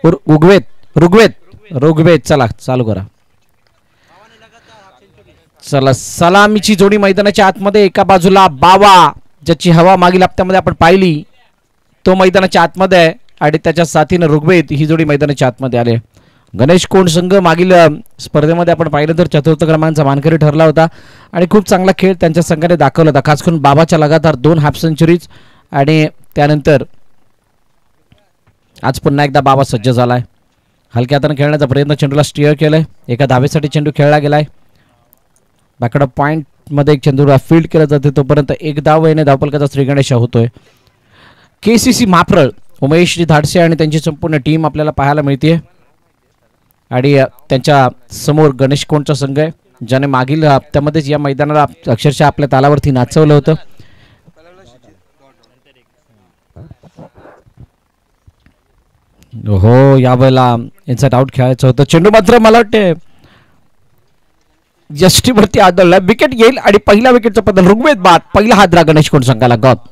ऋग्वेद चला चालू करा. चला सलामीची जोडी मैदानाच्या आतमध्ये. एका बाजूला बावा ज्याची हवा मागील हप्त्यामध्ये आपण पाहिली तो मैदानाच्या आतमध्ये आहे आणि त्याच्या साथीने ऋग्वेद ही जोडी मैदानाच्या आतमध्ये आले. गणेश कोंड संघ मागील स्पर्धेमध्ये आपण पाहिलं तर चतुर्थ क्रमांकाचा मानकरी ठरला होता आणि खूप चांगला खेळ त्यांच्या संघाने दाखवला होता. खास करून बाबाच्या लगातार 2 हाफ सेंचुरीज आणि त्यानंतर आज पुन्हा एकदा बाबा सज्ज झालाय. हलक्या हाताने खेळण्याचा प्रयत्न, चेंडूला स्टिअर केलाय. एका धावेसाठी चेंडू खेळला गेलाय. बॅकडअप पॉइंट मध्ये एक चेंडूला फील्ड केला जाते तोपर्यंत एक धाव येणे धावफलकाचा श्रीगणेश होतोय. केसीसी माप्रळ उमेशजी धाडसे आणि त्यांची संपूर्ण टीम आपल्याला पाहायला मिळते आणि त्यांच्या समोर गणेश कोंडचा संघ आहे ज्याने मागील हप्त्यामध्येच या मैदानाला अक्षरशः आपल्या तालावरती नाचवलं होतं. हो यावेळेला इनसाइड आउट खेळायचं होतं. चेंडू मात्र मला वाटते यष्टीवरती आदळला. विकेट येईल आणि पहिल्या विकेटचा बदल ऋग्वेद बाद. पहिला हादरा गणेश कोंड संघाला. गॉप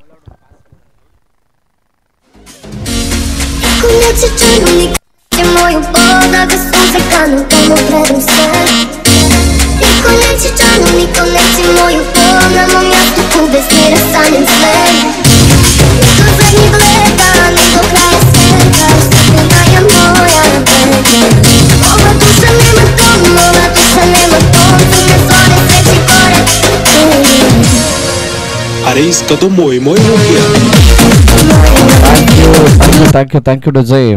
अरे इसका तो मोय मोय हो गया. थँक्यू डोजय.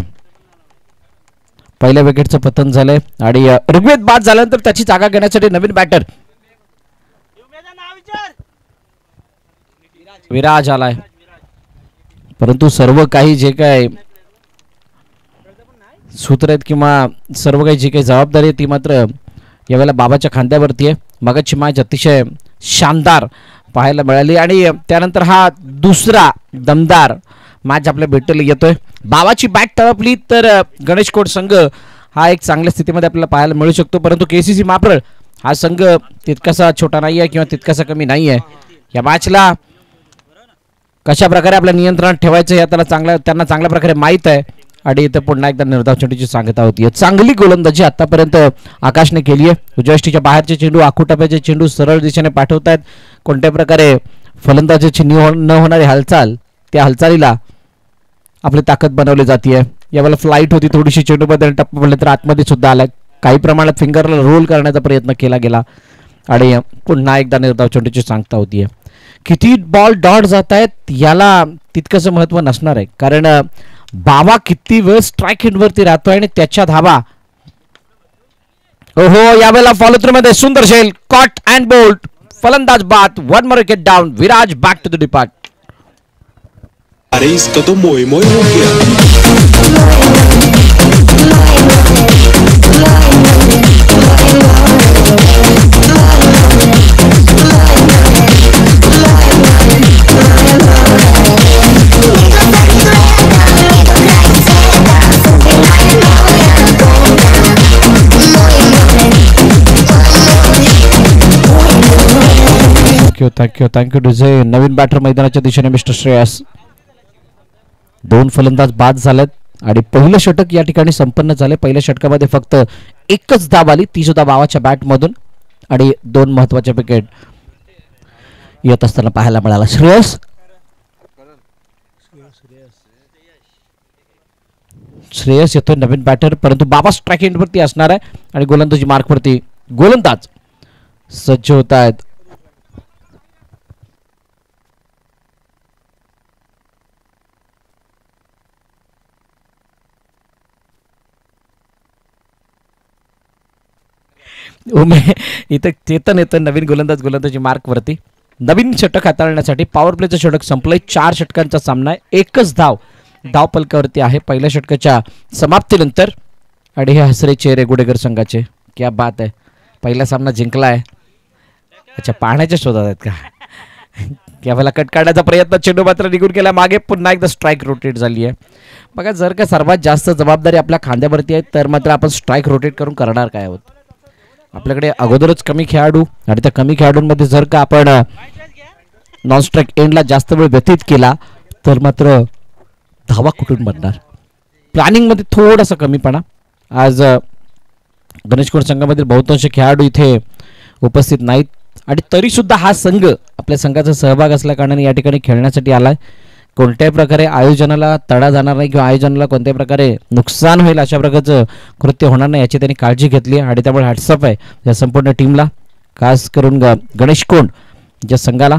पहिल्या विकेटचं पतन झालंय आणि ऋग्वेद बाद झाल्यानंतर त्याची जागा घेण्यासाठी नवीन बॅटर विराज आलाय. परंतु सर्व काही जे काय सूत्र आहेत किंवा सर्व काही जी काही जबाबदारी आहे ती मात्र यावेळेला बाबाच्या खांद्यावरती आहे. मगाची मॅच अतिशय शानदार पाहायला मिळाली आणि त्यानंतर हा दुसरा दमदार मॅच आपल्या भेटीला येतोय. बाबाची बॅट तळपली तर गणेश कोंड संघ हा एक चांगल्या स्थितीमध्ये आपल्याला पाहायला मिळू शकतो. परंतु केसीसी माप्रळ हा संघ तितकासा छोटा नाही आहे किंवा तितकासा कमी नाही आहे. या मॅचला कशा प्रकारे आपल्या नियंत्रणात ठेवायचं हे त्यांना चांगल्या प्रकारे माहीत आहे आणि इथे पुन्हा एकदा निर्धाव चेंडूची सांगता होती. चांगली गोलंदाजी आतापर्यंत आकाशने केली आहे. उजव्याष्टीच्या बाहेरचे चेंडू आखूटाप्याचे चेंडू सरळ दिशेने पाठवतायत. कोणत्या प्रकारे फलंदाजीची न होणारी हालचाल त्या हालचालीला आपली ताकद बनवली जाते. यावेळेला फ्लाईट होती थोडीशी चेंडूमध्ये टप्पा पडले तर आतमध्ये सुद्धा आला. काही प्रमाणात फिंगरला रोल करण्याचा प्रयत्न केला गेला आणि पुन्हा एकदा निर्धाव चेंडूची सांगता होती. किती बॉल डॉट जात आहेत याला तितकंसं महत्व नसणार आहे कारण बाबा किती वेळ स्ट्राईक हिटवरती राहतोय आणि त्याच्या धावा ओहो यावेळेला फॉलो थ्रू मध्ये सुंदर शेल कॉट अँड बोल्ट. फलंदाज बाद. 1 more wicket down. Viraj back to the depart. अरे इसका तो मोय मोय हो गया. थँक्यू डुझे. नवीन बॅटर मैदानाच्या दिशेने मिस्टर श्रेयस. 2 फलंदाज बाद झालेत आणि पहिलं षटक या ठिकाणी संपन्न झाले. पहिल्या षटकामध्ये फक्त एकच धाव आली ती सुद्धा बाबाच्या बॅट मधून आणि 2 महत्वाचे विकेट येत असताना पाहायला मिळाला. श्रेयस येतोय नवीन बॅटर परंतु बाबा स्ट्राईक एंडवरती असणार आहे आणि गोलंदाजी मार्कवरती गोलंदाज सज्ज होत आहेत. इथं चेतन येतं नवीन गोलंदाजी मार्कवरती. नवीन षटक हाताळण्यासाठी पॉवर प्लेचं षटक संपलंय. 4 षटकांचा सामना आहे. एकच धाव पलकावरती आहे पहिल्या षटकाच्या समाप्तीनंतर आणि हे हसरे चेहरे गुडेगर संघाचे. क्या बात आहे. पहिला सामना जिंकला आहे. अच्छा पाहण्याच्या शोधात आहेत का. यावेळेला कट काढण्याचा प्रयत्न चेंडू मात्र निघून गेला मागे. पुन्हा एकदा स्ट्राईक रोटेट झाली आहे. बघा जर का सर्वात जास्त जबाबदारी आपल्या खांद्यावरती आहे तर मात्र आपण स्ट्राईक रोटेट करून करणार काय आहोत. आपल्याकडे अगोदरच कमी खेळाडू आणि त्या कमी खेळाडूंमध्ये जर का आपण नॉन स्ट्राईक एंडला जास्त वेळ व्यतीत केला तर मात्र धावा कुठून बनणार. प्लॅनिंगमध्ये थोडासा कमीपणा. आज गणेशकोट संघामधील बहुतांश खेळाडू इथे उपस्थित नाहीत आणि तरीसुद्धा हा संघ आपल्या संघाचा सहभाग असल्या कारणाने या ठिकाणी खेळण्यासाठी आलाय. कोणत्याही प्रकारे आयोजनाला तडा जाणार नाही किंवा आयोजनाला कोणत्याही प्रकारे नुकसान होईल अशा प्रकारचं कृत्य होणार नाही याची त्यांनी काळजी घेतली आणि त्यामुळे हॅट्सअप आहे या संपूर्ण टीमला, खास करून गणेशकोट ज्या संघाला.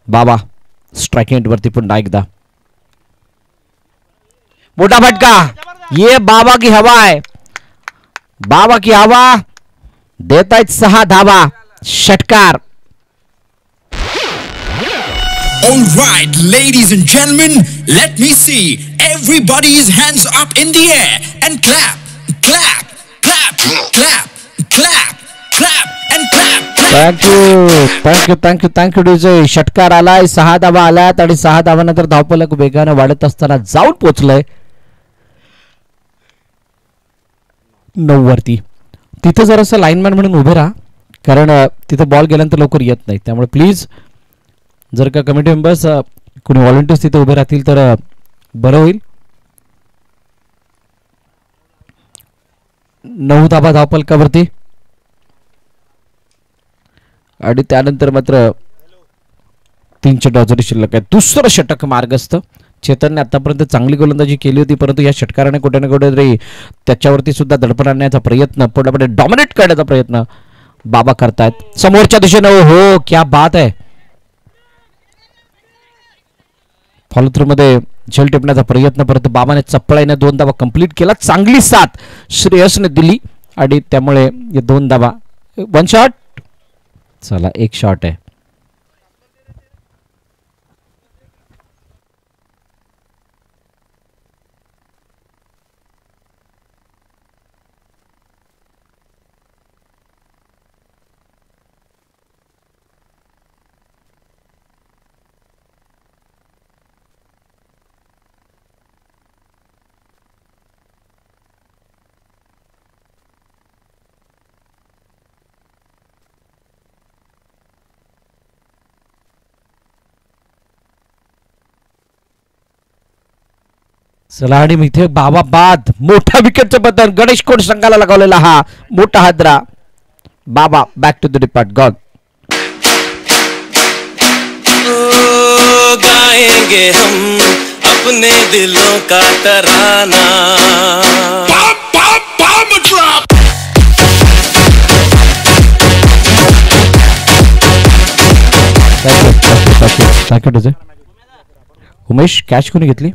बाबा स्ट्राइकिंग एंडवरती पुन्हा एकदा मोठा फटका. ये बाबा की हवा आहे, बाबा की हवा. देत आहेत 6 धावा. षटकार. All right, ladies and gentlemen, let me see everybody's hands up in the air and clap, clap, clap, clap, clap, clap and clap. Thank you DJ. षटकार आलाय, 6 धावा आल्यात आणि 6 धावानंतर धावफलक वेगाने वाढत असताना जाऊन पोहोचलंय 9 वरती. तिथे जरासं लाईनमॅन म्हणून उभे राहा, कारण तिथे बॉल गेल्यानंतर लवकर येत नाही. त्यामुळे प्लीज जर का कमिटी मेंबर्स कोणी व्हॉलंटियर्स तिथे उभे राहतील तर बरं होईल. 9 धावा धावफलकावरती आणि त्यानंतर मात्र 3 षटक जरी शिल्लक आहे. दुसरं षटक मार्गस्थ. चेतनने आतापर्यंत चांगली गोलंदाजी केली होती, परंतु या षटकाराने कुठे ना कुठेतरी त्याच्यावरती सुद्धा दडपण आणण्याचा प्रयत्न, पुढे डॉमिनेट करण्याचा प्रयत्न बाबा करतायत समोरच्या दिशेने. हो क्या बात आहे. फॉलोथ्रू मध्ये झेल टिपण्याचा प्रयत्न, परंतु बाबाने चपळाईने 2 धावा कंप्लीट केला. चांगली साथ श्रेयसने दिली आणि त्यामुळे 2 धावा. 1 शॉट. चला 1 शॉट आहे. चला आणि इथे बाबा बाद. मोठा विकेटचं बदल गणेशकोट संघाला लगावलेला हा मोठा हादरा. बाबा back to the depart gone. गाएंगे हम अपने दिलों का तराना. थँक्यू. उमेश कॅच कोणी घेतली?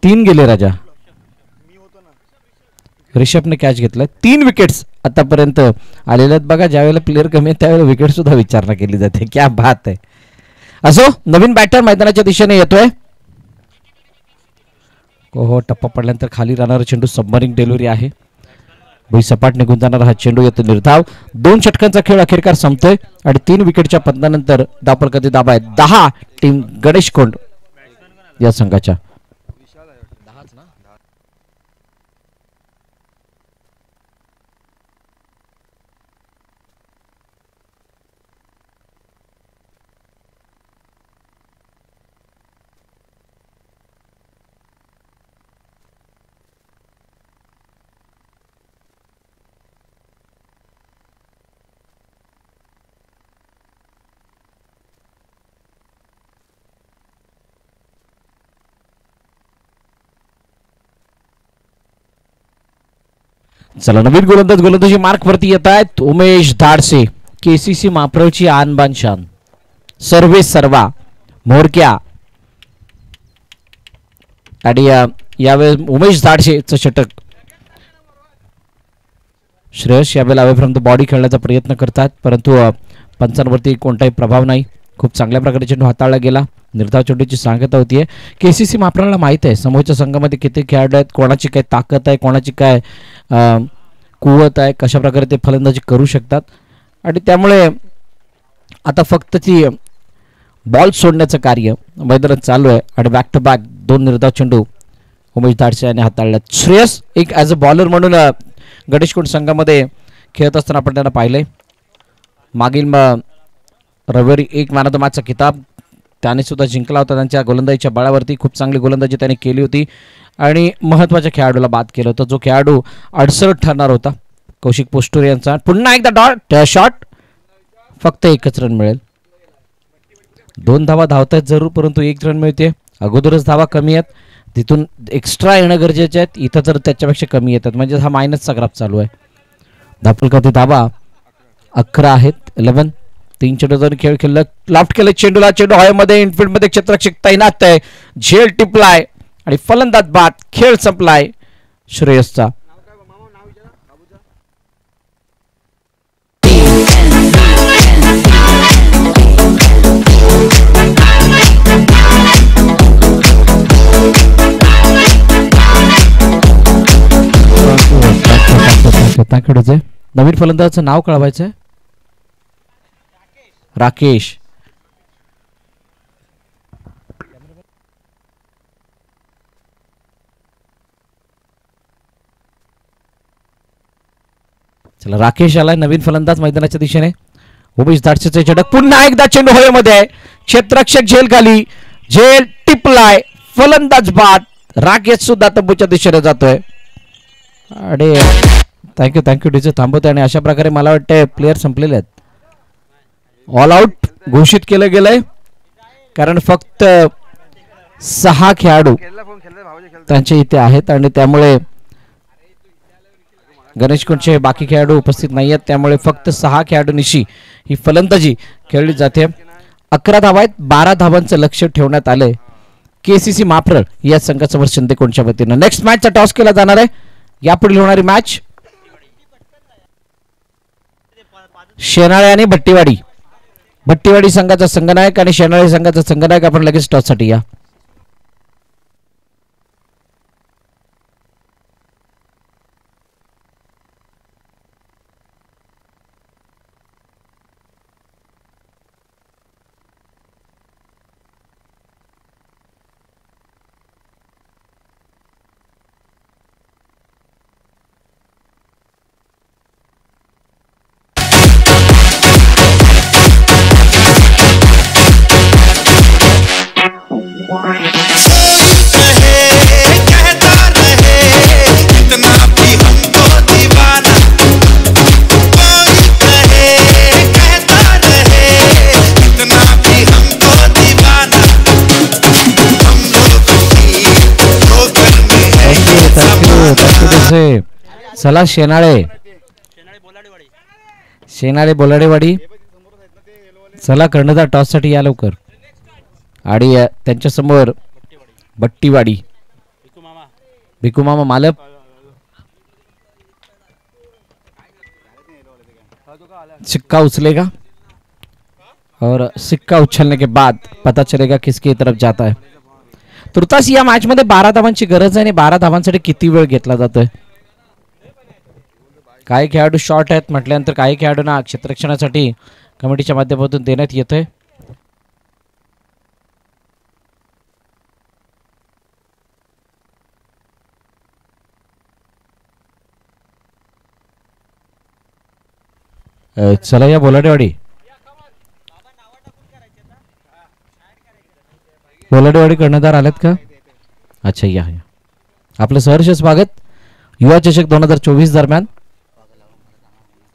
3 गेले राजा. ऋषभने कॅच घेतला. 3 विकेट्स आतापर्यंत आलेले आहेत बघा. ज्यावेळेला प्लेअर कमी आहेत त्यावेळेला विकेट सुद्धा विचारणा केली जाते. क्या बात आहे. असो, नवीन बॅटर मैदानाच्या दिशेने येतोय. हो, टप्पा पडल्यानंतर खाली राहणारा चेंडू सबमरिंग डिलिव्हरी आहे. भुईसपाट निघून जाणारा हा चेंडू येतो निर्धाव. 2 षटकांचा खेळ अखेरकार संपतोय आणि 3 विकेटच्या पतनानंतर धावफलकाचे धाबा आहेत 10 टीम गणेशकोट या संघाच्या. चला नवीन गोलंदाजी मार्क वरती येत आहेत. उमेश धाडसे, केसीसी माप्रवची आनबान शान, सर्वे सर्वा मोरक्या. आणि यावेळेस उमेश धाडसेचं षटक. श्रेयस यावेळेला अवे फ्रॉम द बॉडी खेळण्याचा प्रयत्न करतात, परंतु पंचांवरती कोणताही प्रभाव नाही. खूप चांगल्या प्रकारे चेंडू हाताळला गेला. निर्धाव चेंडूची सांगता होतीये. केसीसी माप्रला माहित आहे समोरच्या संघामध्ये किती खेळाडू आहेत, कोणाची काय ताकद आहे, कोणाची काय कुवत आहे, कशा प्रकारे ते फलंदाजी करू शकतात. आणि त्यामुळे आता फक्त ती बॉल सोडण्याचं कार्य मैदानात चालू आहे. आणि बॅक टू बॅक 2 निर्धाव चेंडू उमेश धाडसे यांनी हाताळल्यात. श्रेयस एक ॲज अ बॉलर म्हणून गणेशकोट संघामध्ये खेळत असताना आपण त्यांना पाहिलंय. मागील रविवारी 1 मॅन ऑफ द मॅचचा किताब त्याने सुद्धा जिंकला होता त्यांच्या गोलंदाजीच्या बळावरती. खूप चांगली गोलंदाजी त्याने केली होती आणि महत्त्वाच्या खेळाडूला बाद केलं होतं, जो खेळाडू अडसर ठरणार होता कौशिक पोस्टुरे यांचा. पुन्हा एकदा शॉट, फक्त एकच रन मिळेल. 2 धावा धावतायत जरूर, परंतु 1 रन मिळते. अगोदरच धावा कमी आहेत, तिथून एक्स्ट्रा येणं गरजेचे आहेत. इथं तर त्याच्यापेक्षा कमी येतात, म्हणजे हा मायनसचा ग्राफ चालू आहे. धापलकाती धावा 11 आहेत. 11. 3 चेंडू खेळ खेळला, लॉफ्ट केलं चेंडूला. चेंडू हवेमध्ये इनफिल्ड मध्ये क्षेत्ररक्षक तैनात आहे. झेल टिपलाय आणि फलंदाज बाद. खेळ संपलाय श्रेयसचा. नवीन फलंदाजाचं नाव कळवायचं आहे. राकेश. चला, राकेश आलाय नवीन फलंदाज मैदानाच्या दिशेने. उमेश दाडसेचे झटक, पुन्हा एकदा चेंडू हवेमध्ये आहे. क्षेत्ररक्षक झेल खाली, झेल टिपलाय, फलंदाज बाद. राकेश सुद्धा तंबूच्या दिशेने जातोय. अरे थँक्यू डीजे थांबवतोय. आणि अशा प्रकारे मला वाटतं प्लेयर संपलेले आहेत. ऑल आउट घोषित केलं गेलंय, कारण फक्त 6 खेळाडू त्यांच्या इथे आहेत आणि त्यामुळे गणेश कुंचे बाकी खेळाडू उपस्थित नाही आहेत. त्यामुळे फक्त 6 खेळाडूंनिशी ही फलंदाजी खेळली जाते. 11 धावा आहेत. 12 धावांचं लक्ष ठेवण्यात आलंय केसीसी माफरळ या संघासमोर शिंदेकोणच्या वतीनं. नेक्स्ट मॅचचा टॉस केला जाणार आहे. यापुढील होणारी मॅच शेनाळे आणि भट्टीवाडी. भट्टीवाडी संघाचा संघनायक आणि शेनाळे संघाचा संघनायक. आपण लगेच टॉस साठी या. चला, शेनाळे बोलाडेवाडी. चला, कर्णधार टॉस साठी या लवकर. आणि त्यांच्या समोर भट्टीवाडी. भिकू मामा मालक. सिक्का उछलेगा और सिक्का उछलने के बाद पता चलेगा किसकी तरफ जाता है. तुर्तास या मॅच मध्ये 12 धावांची गरज आहे आणि 12 धावांसाठी किती वेळ घेतला जातोय. काही खेळाडू शॉर्ट आहेत म्हटल्यानंतर काही खेळाडूंना क्षेत्ररक्षणासाठी कमिटीच्या माध्यमातून देण्यात येतोय. चला या बोलाडेवाडी. बोलाडेवाडी कर्णधार आलेत का? अच्छा, या आपलं सहर्ष स्वागत. युवा चषक 2024 दरम्यान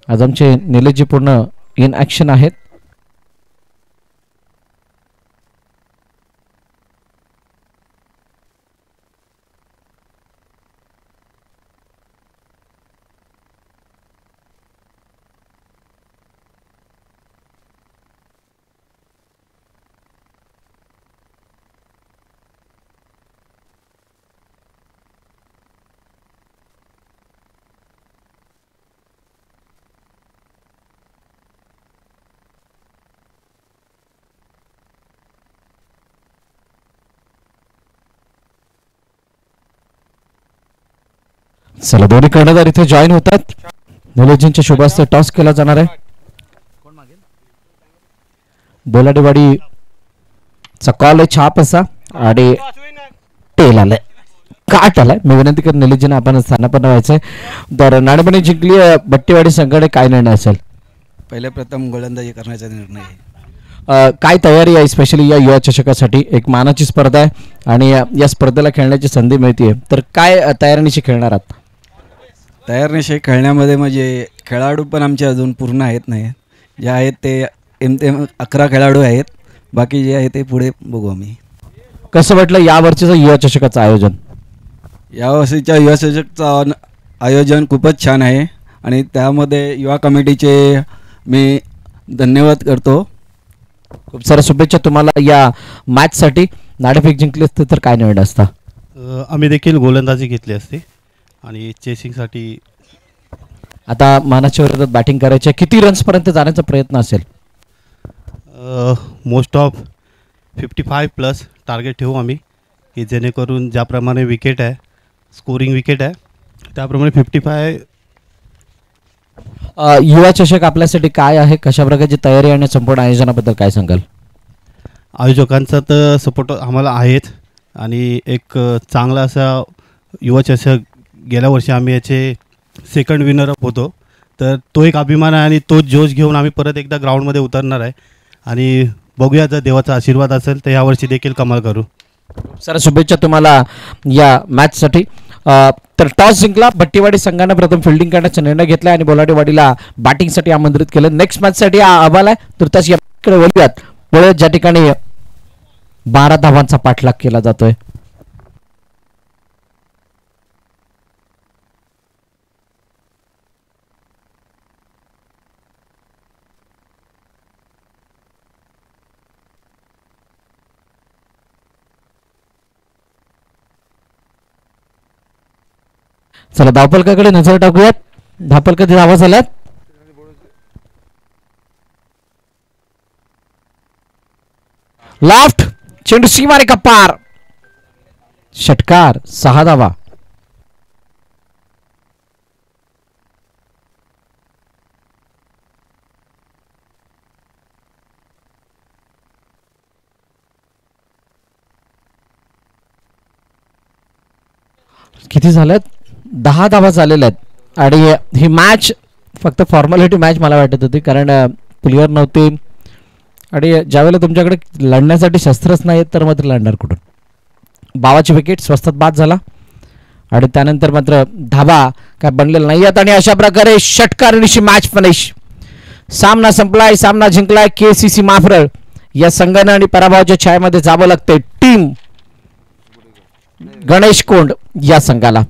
आज आमचे निलेशजी पूर्ण इन ऍक्शन आहेत. चला, दोन्ही कर्णधार इथे जॉईन होतात. निलेशजींच्या शुभास्ते टॉस केला जाणार आहे. बोलाडेवाडीचा कॉल आहे छाप असा आणि टेल आलाय, काट आलाय. मी विनंती कर निलेशजींना आपण स्थानापन्न व्हायचंय. तर नाणेपणी जिंकली भट्टीवाडी संघाने काय निर्णय असेल? पहिले प्रथम गोलंदाजी करण्याचा निर्णय. काय तयारी आहे स्पेशली या युवा चषकासाठी? एक मानाची स्पर्धा आहे आणि या स्पर्धेला खेळण्याची संधी मिळते, तर काय तयारीनिशी खेळणार आहात? तयारीनिशी खेळण्यामध्ये म्हणजे खेळाडू पण आमचे अजून पूर्ण आहेत नाही, जे आहेत ते 11 खेळाडू आहेत, बाकी जे आहे ते पुढे बघू आम्ही. कसं वाटलं यावर्षीचं युवा चषकाचं आयोजन? यावर्षीच्या युवा चषकचं आयोजन खूपच छान आहे आणि त्यामध्ये युवा कमिटीचे मी धन्यवाद करतो. खूप साऱ्या शुभेच्छा तुम्हाला या मॅचसाठी. नाणेफेक जिंकली असते तर काय निर्णय असता? आम्ही देखील गोलंदाजी घेतली असते आणि चेसिंगसाठी. आता मानाच्या विरोधात बॅटिंग करायची, किती रन्सपर्यंत जाण्याचा प्रयत्न असेल? मोस्ट ऑफ 55+ टार्गेट ठेवू आम्ही, की जेणेकरून ज्याप्रमाणे विकेट आहे, स्कोरिंग विकेट आहे, त्याप्रमाणे 55. युवा चषक आपल्यासाठी काय आहे, कशा प्रकारची तयारी आणि संपूर्ण आयोजनाबद्दल काय सांगाल? आयोजकांचा तर सपोर्ट आम्हाला आहेच आणि एक चांगला असा युवा चषक गेल्या वर्षी आम्ही याचे सेकंड विनरअप होतो, तर तो एक अभिमान आहे आणि तोच जोश घेऊन आम्ही परत एकदा ग्राउंडमध्ये उतरणार आहे आणि बघूया जर देवाचा आशीर्वाद असेल तर यावर्षी देखील कमाल करू. सर शुभेच्छा तुम्हाला या मॅचसाठी. तर टॉस जिंकला बट्टीवाडी संघाने प्रथम फिल्डिंग करण्याचा निर्णय घेतला आणि बोलाटेवाडीला बॅटिंगसाठी आमंत्रित केलं. नेक्स्ट मॅचसाठी हा अहवाल आहे, तुर्तास याकडे वळूयात. पुढे ज्या ठिकाणी 12 धावांचा पाठलाग केला जातोय. चला धावफलकाकडे नजर टाकूयात. धावफलकाचे धावा झाल्यात. लाफ्ट चेंडू सीमारे कपार, षटकार, 6 धावा. किती झाल्यात? 10 धावा झालेल्या आहेत आणि ही मॅच फक्त फॉर्मॅलिटी मॅच मला वाटत होती, कारण प्लेयर नव्हते आणि ज्यावेळेला तुमच्याकडे लढण्यासाठी शस्त्रच नाही तर मात्र लढणार कुठून? बावाची विकेट स्वस्तात बाद झाला आणि त्यानंतर मात्र धाबा काय बनलेला नाही आहेत आणि अशा प्रकारे षटकारणीशी मॅच फिनिश. सामना संपलाय, सामना जिंकलाय KCC माफरळ या संघानं आणि पराभवाच्या छायेमध्ये जावं लागतंय टीम गणेश कोंड या संघाला.